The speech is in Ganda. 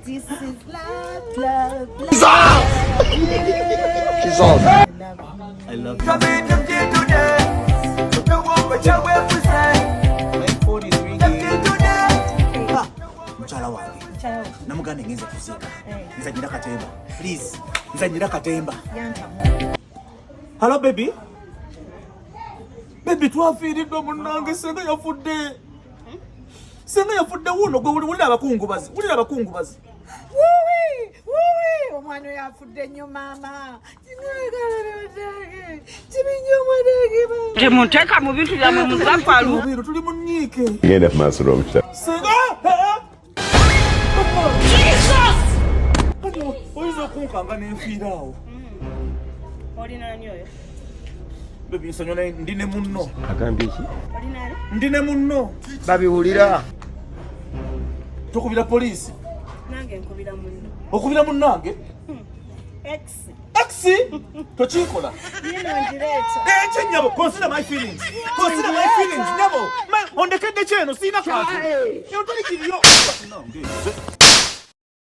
This is love, love, love. She's on. I love you. Mchala wange. Namugane ngenze kuzika. Nzanyira katemba. Please. Nzanyira katemba. Hello baby. Baby twafiiridde munange senga yafudde. Senga yafudde wuno gwe wulira abakungubazi. Wulira abakungubazi. Wuwi, omwana yafudde nnyo maama. Temuteeka mu bintu byammwe muzakwalu. Tuli mu nyiike. Ngenda maaso n'omukyala. Senga! Oyinza okunkanga n'enfiira awo. Olinaani oyo? Baby nsonyiwa naye ndi ne munno. Agambye ki? Olinaani? Ndi ne munno. Babiwulira. Tokubira poliisi. Nange nkubira munno. Okubira munnange? X. Taxi! Tokikola. Yino njireeta. Ekyo nnyabo, consider my feelings. Consider my feelings, nnyabo. Ondekedde kyeno, siina kantu. Eyo toli kiriyo.